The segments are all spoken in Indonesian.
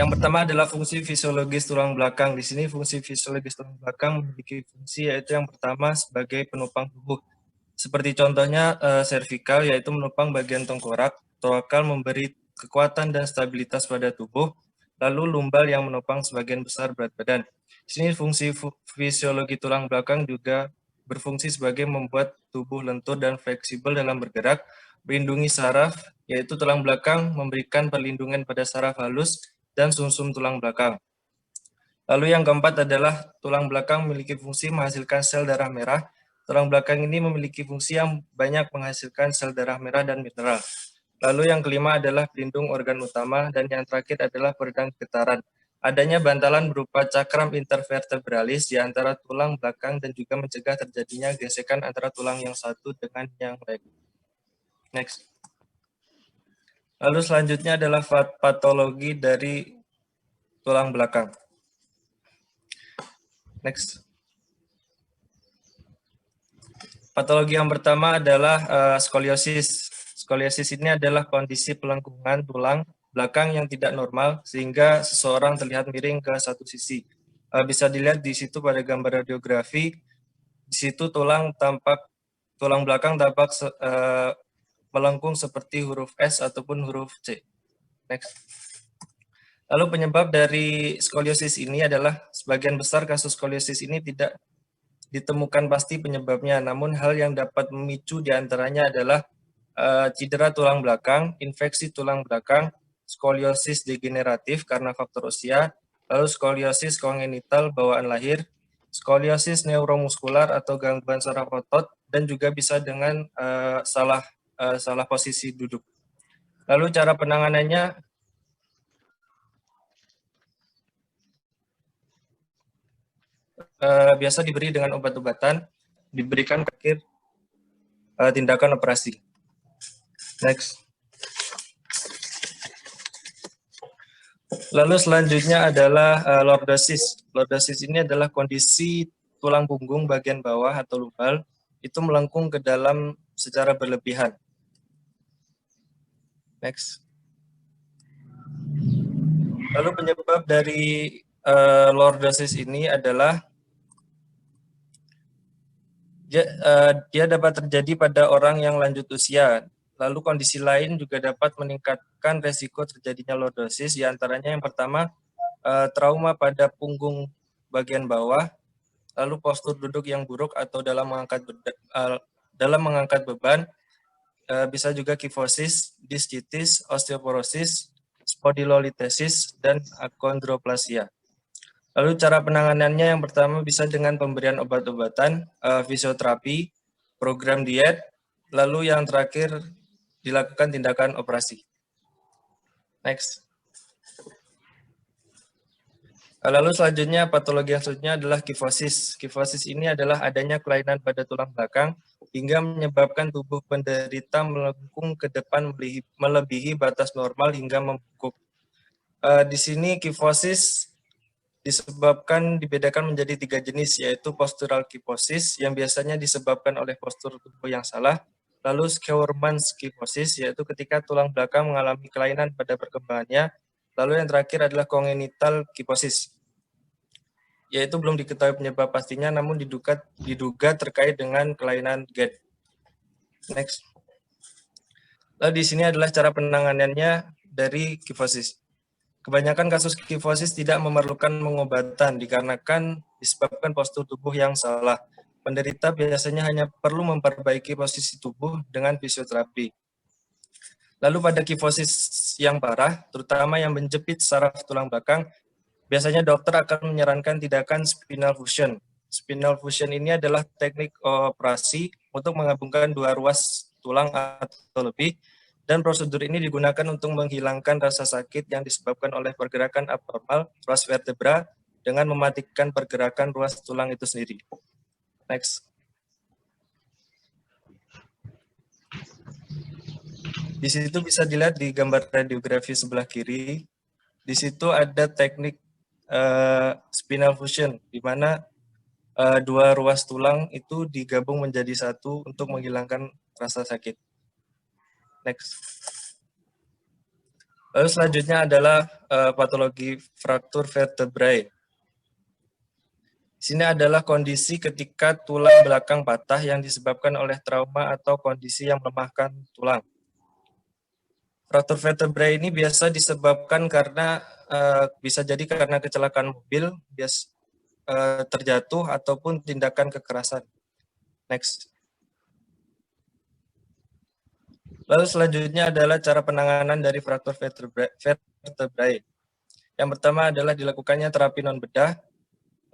Yang pertama adalah fungsi fisiologis tulang belakang. Di sini fungsi fisiologis tulang belakang memiliki fungsi yaitu yang pertama sebagai penopang tubuh. Seperti contohnya servikal yaitu menopang bagian tengkorak, torakal memberi kekuatan dan stabilitas pada tubuh, lalu lumbal yang menopang sebagian besar berat badan. Di sini fungsi fisiologi tulang belakang juga berfungsi sebagai membuat tubuh lentur dan fleksibel dalam bergerak, melindungi saraf, yaitu tulang belakang memberikan perlindungan pada saraf halus dan sumsum tulang belakang. Lalu yang keempat adalah tulang belakang memiliki fungsi menghasilkan sel darah merah. Tulang belakang ini memiliki fungsi yang banyak menghasilkan sel darah merah dan mineral. Lalu yang kelima adalah pelindung organ utama, dan yang terakhir adalah peredam getaran. Adanya bantalan berupa cakram intervertebralis di antara tulang belakang dan juga mencegah terjadinya gesekan antara tulang yang satu dengan yang lain. Next. Lalu selanjutnya adalah patologi dari tulang belakang. Next. Patologi yang pertama adalah skoliosis. Skoliosis ini adalah kondisi pelengkungan tulang belakang yang tidak normal sehingga seseorang terlihat miring ke satu sisi. Bisa dilihat di situ pada gambar radiografi. Di situ tulang belakang tampak melengkung seperti huruf S ataupun huruf C. Next. Lalu penyebab dari skoliosis ini adalah sebagian besar kasus skoliosis ini tidak ditemukan pasti penyebabnya, namun hal yang dapat memicu diantaranya adalah cedera tulang belakang, infeksi tulang belakang, skoliosis degeneratif karena faktor usia, lalu skoliosis kongenital bawaan lahir, skoliosis neuromuskular atau gangguan saraf otot, dan juga bisa dengan salah posisi duduk. Lalu cara penanganannya biasa diberi dengan obat-obatan, diberikan akhir tindakan operasi. Next. Lalu selanjutnya adalah lordosis. Lordosis ini adalah kondisi tulang punggung bagian bawah atau lumbal itu melengkung ke dalam secara berlebihan. Next. Lalu penyebab dari lordosis ini adalah dia dapat terjadi pada orang yang lanjut usia. Lalu kondisi lain juga dapat meningkatkan resiko terjadinya lordosis, diantaranya yang pertama trauma pada punggung bagian bawah, lalu postur duduk yang buruk atau dalam mengangkat beban, bisa juga kifosis, discitis, osteoporosis, spondylolitesis, dan akondroplasia. Lalu cara penanganannya yang pertama bisa dengan pemberian obat-obatan, fisioterapi, program diet, lalu yang terakhir dilakukan tindakan operasi. Next. Lalu selanjutnya patologi yang selanjutnya adalah kifosis. Kifosis ini adalah adanya kelainan pada tulang belakang hingga menyebabkan tubuh penderita melengkung ke depan melebihi batas normal hingga membungkuk. Di sini kifosis dibedakan menjadi 3 jenis, yaitu postural kifosis yang biasanya disebabkan oleh postur tubuh yang salah, lalu Scheuermann's kifosis yaitu ketika tulang belakang mengalami kelainan pada perkembangannya, lalu yang terakhir adalah congenital kifosis, yaitu belum diketahui penyebab pastinya namun diduga terkait dengan kelainan gen. Next. Lalu di sini adalah cara penanganannya dari kifosis. Kebanyakan kasus kifosis tidak memerlukan pengobatan dikarenakan disebabkan postur tubuh yang salah. Penderita biasanya hanya perlu memperbaiki posisi tubuh dengan fisioterapi. Lalu pada kifosis yang parah, terutama yang menjepit saraf tulang belakang, biasanya dokter akan menyarankan tindakan spinal fusion. Spinal fusion ini adalah teknik operasi untuk menggabungkan 2 ruas tulang atau lebih, dan prosedur ini digunakan untuk menghilangkan rasa sakit yang disebabkan oleh pergerakan abnormal ruas vertebra dengan mematikan pergerakan ruas tulang itu sendiri. Next. Di situ bisa dilihat di gambar radiografi sebelah kiri. Di situ ada teknik spinal fusion, di mana 2 ruas tulang itu digabung menjadi satu untuk menghilangkan rasa sakit. Next. Lalu selanjutnya adalah patologi fraktur vertebrae. Di sini adalah kondisi ketika tulang belakang patah yang disebabkan oleh trauma atau kondisi yang melemahkan tulang. Fraktur vertebrae ini biasa disebabkan karena bisa jadi karena kecelakaan mobil, terjatuh ataupun tindakan kekerasan. Next. Lalu selanjutnya adalah cara penanganan dari fraktur vertebrae. Yang pertama adalah dilakukannya terapi non bedah,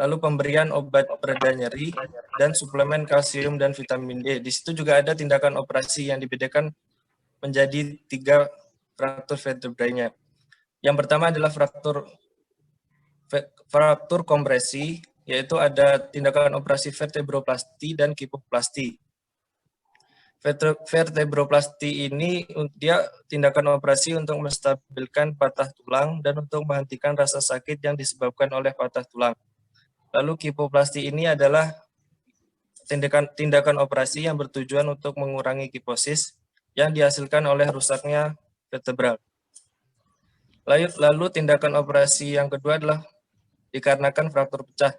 lalu pemberian obat pereda nyeri, dan suplemen kalsium dan vitamin D. Di situ juga ada tindakan operasi yang dibedakan menjadi 3 fraktur vertebrae-nya. Yang pertama adalah fraktur kompresi, yaitu ada tindakan operasi vertebroplasti dan kipoplasti. Vertebroplasti ini dia tindakan operasi untuk menstabilkan patah tulang dan untuk menghentikan rasa sakit yang disebabkan oleh patah tulang. Lalu kipoplasti ini adalah tindakan operasi yang bertujuan untuk mengurangi kiposis yang dihasilkan oleh rusaknya vertebral. Lalu tindakan operasi yang kedua adalah dikarenakan fraktur pecah.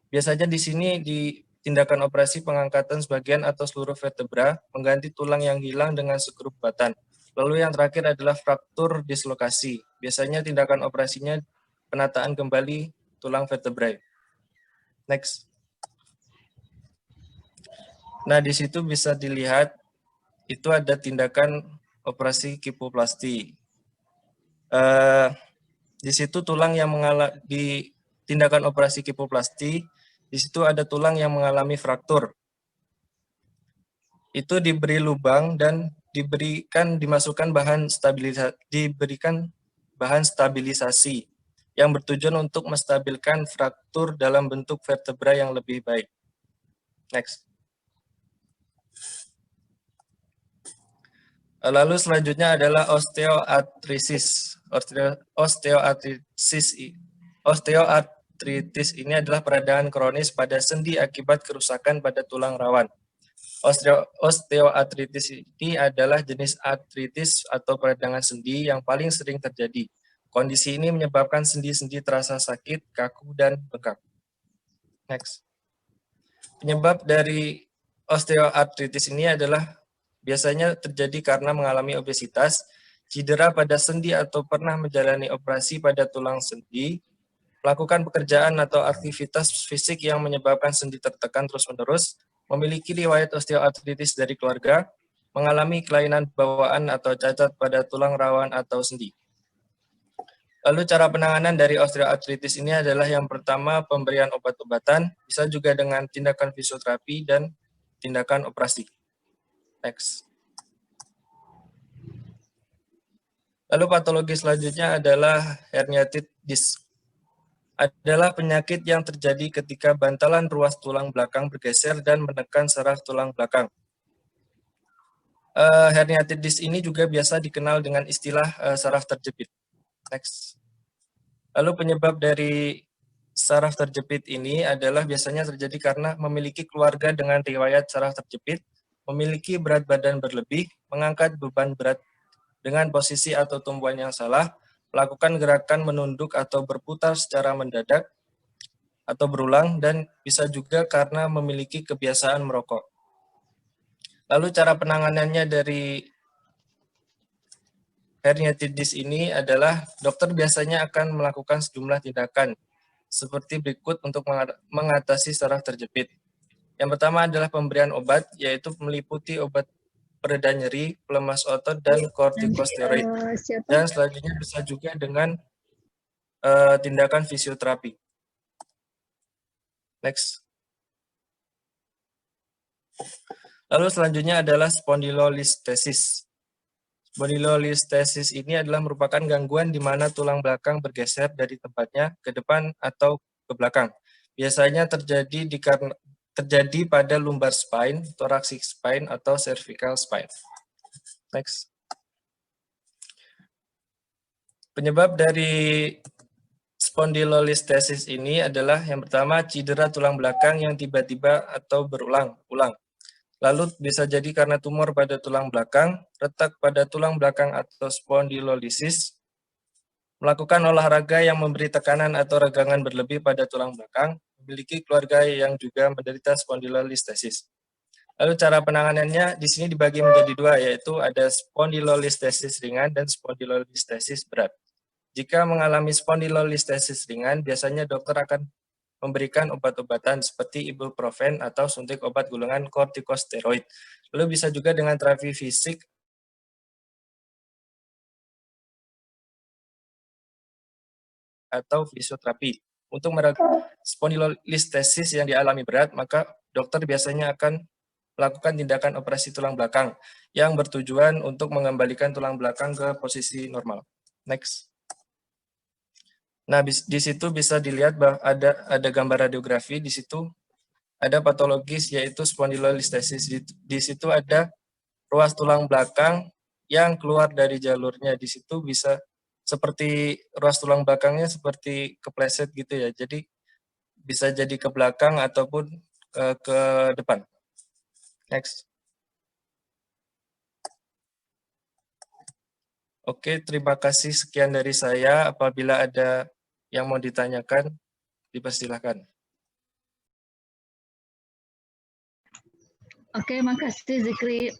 Biasanya di sini di tindakan operasi pengangkatan sebagian atau seluruh vertebra, mengganti tulang yang hilang dengan skrup batan. Lalu yang terakhir adalah fraktur dislokasi. Biasanya tindakan operasinya penataan kembali tulang vertebrae. Next. Nah, di situ bisa dilihat itu ada tindakan operasi kipoplasti. Di situ tulang yang di tindakan operasi kipoplasti, di situ ada tulang yang mengalami fraktur. Itu diberi lubang dan dimasukkan bahan stabilisasi yang bertujuan untuk menstabilkan fraktur dalam bentuk vertebra yang lebih baik. Next. Lalu selanjutnya adalah osteoartritis. Osteoartritis ini adalah peradangan kronis pada sendi akibat kerusakan pada tulang rawan. Osteoartritis ini adalah jenis artritis atau peradangan sendi yang paling sering terjadi. Kondisi ini menyebabkan sendi-sendi terasa sakit, kaku, dan bengkak. Next. Penyebab dari osteoartritis ini adalah biasanya terjadi karena mengalami obesitas, cedera pada sendi atau pernah menjalani operasi pada tulang sendi, melakukan pekerjaan atau aktivitas fisik yang menyebabkan sendi tertekan terus-menerus, memiliki riwayat osteoartritis dari keluarga, mengalami kelainan bawaan atau cacat pada tulang rawan atau sendi. Lalu cara penanganan dari osteoartritis ini adalah yang pertama pemberian obat-obatan, bisa juga dengan tindakan fisioterapi dan tindakan operasi. Next. Lalu patologi selanjutnya adalah herniated disc. Adalah penyakit yang terjadi ketika bantalan ruas tulang belakang bergeser dan menekan saraf tulang belakang. Herniated disc ini juga biasa dikenal dengan istilah saraf terjepit. Next. Lalu penyebab dari saraf terjepit ini adalah biasanya terjadi karena memiliki keluarga dengan riwayat saraf terjepit, memiliki berat badan berlebih, mengangkat beban berat dengan posisi atau tumpuan yang salah, melakukan gerakan menunduk atau berputar secara mendadak atau berulang, dan bisa juga karena memiliki kebiasaan merokok. Lalu cara penanganannya dari herniated disc ini adalah dokter biasanya akan melakukan sejumlah tindakan seperti berikut untuk mengatasi saraf terjepit. Yang pertama adalah pemberian obat, yaitu meliputi obat pereda nyeri, pelemas otot, dan kortikosteroid. Dan selanjutnya bisa juga dengan tindakan fisioterapi. Next. Lalu selanjutnya adalah spondylolistesis. Spondylolistesis ini adalah merupakan gangguan di mana tulang belakang bergeser dari tempatnya ke depan atau ke belakang. Biasanya terjadi pada lumbar spine, thoracic spine, atau cervical spine. Next. Penyebab dari spondylolistesis ini adalah yang pertama cedera tulang belakang yang tiba-tiba atau berulang-ulang. Lalu bisa jadi karena tumor pada tulang belakang, retak pada tulang belakang atau spondylolisis, Melakukan olahraga yang memberi tekanan atau regangan berlebih pada tulang belakang, memiliki keluarga yang juga menderita spondylolistesis. Lalu cara penanganannya di sini dibagi menjadi dua, yaitu ada spondylolistesis ringan dan spondylolistesis berat. Jika mengalami spondylolistesis ringan, biasanya dokter akan memberikan obat-obatan seperti ibuprofen atau suntik obat gulungan kortikosteroid. Lalu bisa juga dengan terapi fisik atau fisioterapi. Untuk meragukan spondylolistesis yang dialami berat, maka dokter biasanya akan melakukan tindakan operasi tulang belakang yang bertujuan untuk mengembalikan tulang belakang ke posisi normal. Next. Nah, di situ bisa dilihat bahwa ada gambar radiografi, di situ ada patologis yaitu spondylolistesis. Di situ ada ruas tulang belakang yang keluar dari jalurnya. Di situ bisa seperti ruas tulang belakangnya seperti kepleset gitu ya. Jadi bisa jadi ke belakang ataupun ke depan. Next. Oke, terima kasih. Sekian dari saya. Apabila ada yang mau ditanyakan, dipersilahkan. Oke, makasih Zikri.